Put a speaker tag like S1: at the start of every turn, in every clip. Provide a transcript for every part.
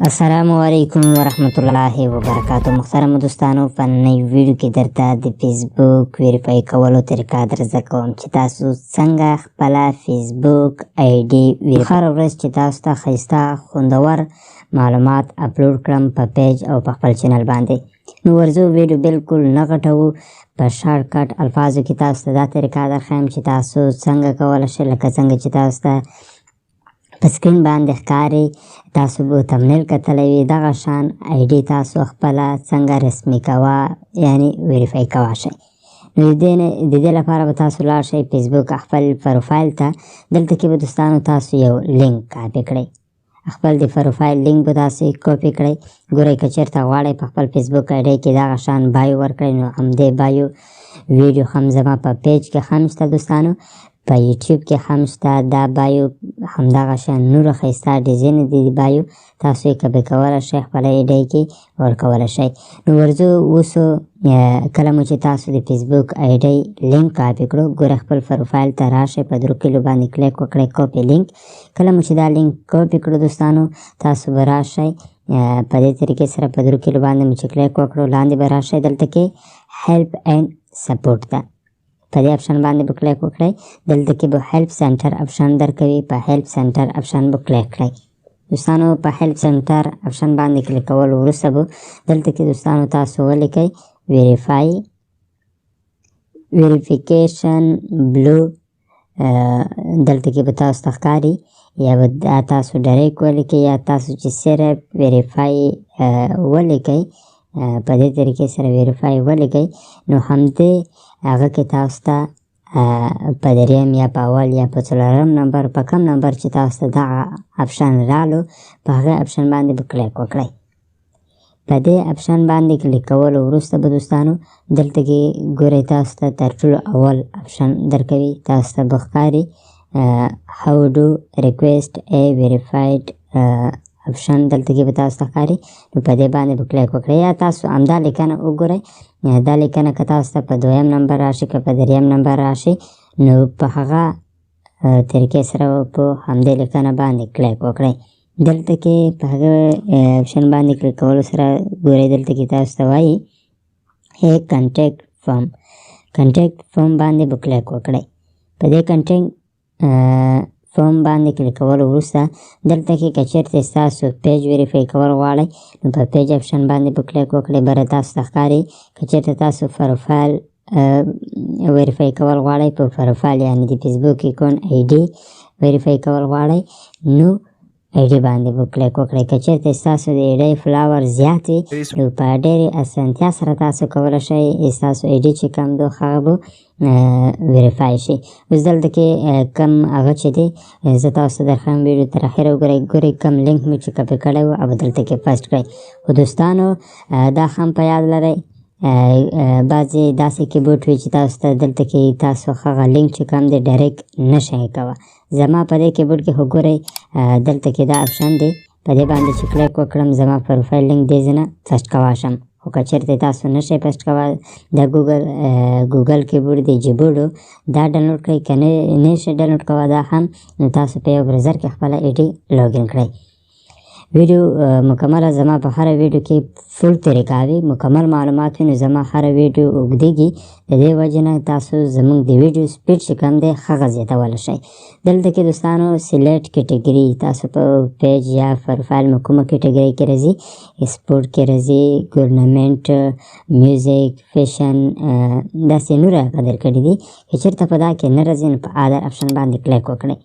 S1: अस्सलामुअलैकुम वरहमतुल्लाहि वबरकातुहू। محترم دوستانو په نوې ویډیو کې درته د فیسبوک ویریفای کولو طریقه درزده کوم چې تاسو څنګه خپل فیسبوک آی ډي هر ورځ چې تاسو ته ښایسته خوندور معلومات اپلوډ کړم په پیج او په خپل چینل باندې. نو ورځو ویډیو بالکل نه غټوو، په شارټ کټ الفاظو کې تاسو ته دا طریقه درښیم چې تاسو څنګه کولی شئ، لکه څنګه چې تاسو ته په سکرین باندې ښکاري، تاسو به تمنیل کتلی وي، دغه شان آی ډي تاسو خپله څنګه رسمي کوه، یعنې ویریفای کوه شئ. نو د دې لپاره به تاسو لاړ شئ فیسبوک خپل پروفایل ته. دلته کې به دوستانو تاسو یو لینک کاپي کړئ، خپل د پروفایل لینک به تاسو کاپي کړئ. ګورئ که چېرته غواړئ په خپل فیسبوک آی ډي کې دغه شان بایو ورکړئ، نو همدې بایو ویډیو هم زما په پیج کې هم شته دوستانو، په یوټیوب کې هم شته. دا بایو همدغه شان نور ښایسته ډیزاین دی بایو، تاسو یې کاپي کولی شئ، خپل آی ډي کې ورکولی شئ. نو ورځو اوسو کله مو چې تاسو د فیسبوک آی ډي لینک کاپي کړو، ګوره خپل پروفایل ته راشئ، په درو کلیو باندې کلیک وکړئ کاپي لینک. کله مو چې دا لینک کاپي کړو دوستانو، تاسو به راشئ په دې طریقې سره په درو کلیو باندې مو چې کلیک وکړو، لاندې به راشئ دلته کې هیلپ اینډ سپورټ ته، په دې اپشن باندې به کلیک وکړئ. دلته کې به هیلپ سنټر اپشن درکوي، په هیلپ سنټر اپشن به کلیک کړئ. دوستانو په هیلپ سنټر اپشن باندې کلیک کول وروسته به دلته کې دوستانو تاسو ولیکئ ویریفیکیشن بلو، دلته کې به تاسو ته ښکاري، یا به دا تاسو ډایرکټ ولیکئ، یا تاسو چې صرف ویریفای ولیکئ، په دې طریقې سره ویریفای ولیکئ. نو همدې هغه کې تاسو ته په دریم یا په اول یا په څلورم نمبر، په کم نمبر چې تاسو ته دغه اپشن رالو، په هغه اپشن باندې به کلیک وکړئ. په دې اپشن باندې کلیک کولو وروسته به دوستانو دلته کې ګورئ تاسو ته تر ټولو اول اپشن درکوي، تاسو ته به ښکاري هاو ډو ریکویسټ ای ویریفایډ اپشن، دلته کې به تاسو ته ښکاري. نو په دې باندې به کلیک وکړئ، یا تاسو همدا لیکنه وګورئ. دا لیکنه که تاسو ته په دویم نمبر راشي، که په دریم نمبر راشي، نو په هغه طریقې سره په همدې لیکنه باندې کلیک وکړئ. دلته کې په هغه اپشن باندې کلیک کولو سره ګورئ دلته کې تاسو ته وایي هی کنټیکټ فارم باندې به کلیک وکړئ. په دې کنټیکټ فارم باندې کلیک کولو وروسته دلته کې که چېرته ستاسو پیج ویریفای کول غواړئ، نو په پیج اپشن باندې به کلیک وکړئ. بره تاسو ته ښکاري که چېرته تاسو پروفایل ویریفای کول غواړئ، په پروفایل یعنې د فیسبوک اکاونټ آی ډي ویریفای کول غواړئ، نو آی ډي باندې به کلیک وکړئ. که چېرته ستاسو د آی ډي فلاور زیات وي، نو په ډېرې اسانتیا سره تاسو کولی شئ ستاسو آی ډي چې کم دی هغه به ویریفای شي. اوس دلته کې کم هغه چې دی زه تاسو ته درښیم، ویډیو تر اخره وګورئ. ګورئ کم لینک مې چې کاپي کړی و او دلته کې پیسټ کړئ. خو دوستانو دا هم په یاد لرئ، بعضې داسې کیبورډ وي چې تاسو ته دلته کې تاسو هغه لینک چې کم دی ډایرکټ نه شئ کوه. زما په دې کیبورډ کې خو ګورئ دلته کې دا اپشن دی، په دې باندې چې کلیک وکړم زما پروفایل لینک دې زه نه پیسټ کولی شم. خو که چېرته تاسو نه شئ پیسټ کولی، دا ګوګل کیبورډ دی جیبورډو، دا ډاونلوډ کړئ. که نه شئ ډاونلوډ کوه دا هم، نو تاسو په یو برزر کې خپله آی ډي لاګین کړئ. ویډیو مکمله زما په هره ویډیو کې فل طریقه وي، مکمل معلومات وي، نو زما هره ویډیو اوږدېږي، د دې وجې نه تاسو زموږ د ویډیو سپیډ چې کم دی هغه زیاتولی شئ. دلته کې دوستانو سلیکټ کیټګري، تاسو په پیج یا پروفایل مو کومه کیټګري کې راځي، سپورټ کې راځي، ګورنمنټ، میوزیک، فیشن، داسې نور هغه درکړي دي. که چېرته په دا کې نه راځي، نو په ادر اپشن باندې کلیک وکړئ.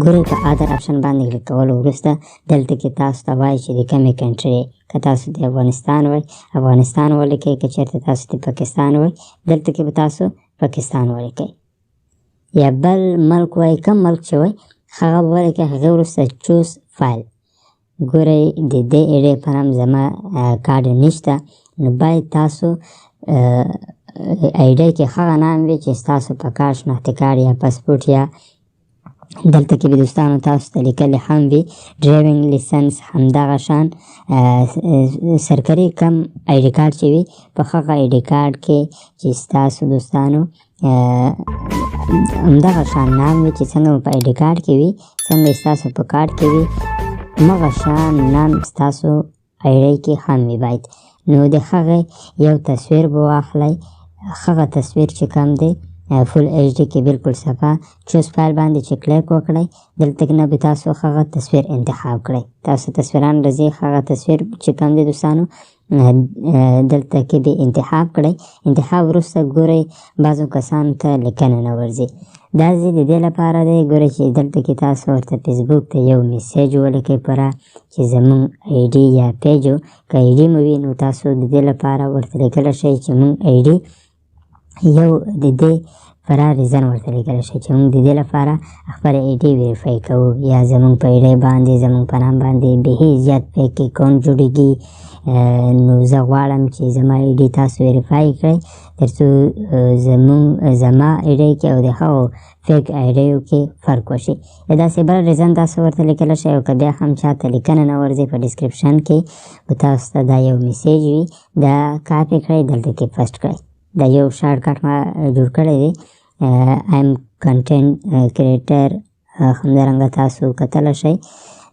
S1: ګورئ په ادر اپشن باندې کلیک کولو وروسته دلته کې تاسو ته وایي چې د کومې کنټري، که تاسو د افغانستان وای افغانستان ولیکئ، که چېرته تاسو د پاکستان وای دلته کې به تاسو پاکستان ولیکئ، یا بل ملک وای، کم ملک چې وای هغه به ولیکئ. هغې وروسته چوز فایل، ګورئ د دې آی ډي په نام زما کارډ نشته، نو باید تاسو آی ډي کې هغه نام وي چې ستاسو په کار شناختي کارډ یا پاسپورټ، یا دلته کې به دوستانو تاسو ته لیکلی هم وي ډرایوینګ لیسنس، همدغه شان سرکاري کم آی ډي کارډ چې وي، په هغه آی ډي کارډ کې چې ستاسو دوستانو همدغه شان نام وي چې څنګه په آی ډي کارډ کې وي، څنګه ستاسو په کارډ کې وي، مغه شان نام ستاسو ایډي کې هم وي باید. نو د هغه یو تصویر به واخلئ. هغه تصویر چې کوم دی فول ایچ ډي کې بالکل صفا چوز فایل باندې چې کلیک وکړئ دلته نه به تاسو هغه تصویر انتخاب کړئ. تاسو تصویران راځي هغه تصویر چې کوم دی دوستانو دلته کې به انتخاب کړئ. انتخاب وروسته ګورئ بعضو کسانو ته لیکنه نه ورځي. دا ځای د دې لپاره دی ګورئ چې دلته کې تاسو ورته فیسبوک ته یو میسیج ولیکئ پوره چې زمونږ ایډي یا پیج که ایډي مو وي نو تاسو د دې لپاره ورته لیکلی شئ چې مونږ ایډي یو د دې فرا ریزن ورته لیکلی شئ چې مونږ د دې لپاره خپل ایډي ویریفای کوو یا زمونږ په ایډي باندې زمونږ په نام باندې بهي زیات فیک اکاونټ جوړېږي. نو زه غواړم چې زما ایډي تاسو ویریفای کړئ تر څو زما ایډي کې او د هغو فیک ایډیو کې فرق وشي. یا داسې بل ریزن تاسو ورته لیکلی شئ او که بیا هم چاته لیکنه نه ورځي په ډسکرپشن کې به تاسو ته دا یو میسیج وي دا کاپي کړئ دلته کې پیسټ کړئ. دا یو شارټ کټ ما جوړ کړی دی ایم کنټینټ کریټر همدارنګه تاسو کتلی شئ.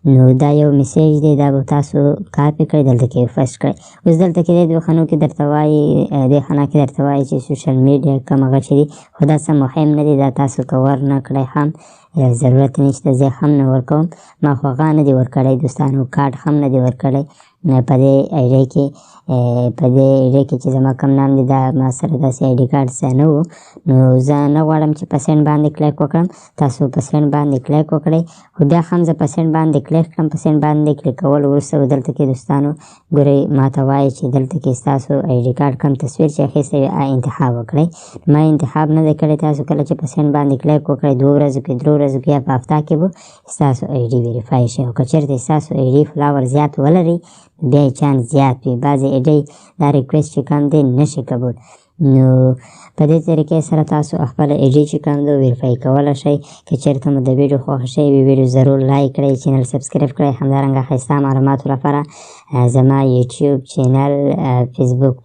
S1: نو دا یو میسیج دی دا به تاسو کاپي کړئ دلته کې پیسټ کړئ. اوس دلته کې دی دوه خانو کې درته وایي دې خانه کې درته وایي چې سوشل میډیا کوم هغه چې دي خو دا څه مهم نه دی. دا تاسو که ور نه کړئ هم ضرورت نشته زه هم نه ورکوم. ما خو هغه نه دی ورکړی دوستانو کارډ هم نه دی ورکړی په دې ایډي کې چې زما کوم نام دی دا ما سره داسې ایډي کارډ څه نه و. نو زه نه غواړم چې په سینډ باندې کلیک وکړم. تاسو په سینډ باندې کلیک وکړئ خو بیا هم زه په سینډ باندې کلیک کړم. په سینډ باندې کلیک کول وروسته دلته کې دوستانو ګورئ ما ته وایي چې دلته کې ستاسو ایډي کارډ کوم تصویر چې اخیستی وي انتخاب وکړئ. ما انتخاب نه دی کړی. تاسو کله چې په سینډ باندې کلیک وکړئ 2 ورځو کې 3 ورځو کې یا په هفته کې به ستاسو ایډي ویریفای شي. او که چېرته ستاسو ایډي فلاور زیات ولري بیا یې چانس زیات وي. بعضې ایډي دا ریکویسټ چې کوم دی نشي قبول. نو په دې طریقې سره تاسو خپل ایډي چې کوم دی ویریفای کولی شئ. که چېرته مو د ویډیو خوښه شوې وي ویډیو ضرور لایک کړئ چینل سبسکرایب کړئ. همدارنګه ښایسته معلوماتو لپاره زما یوټیوب چینل فیسبوک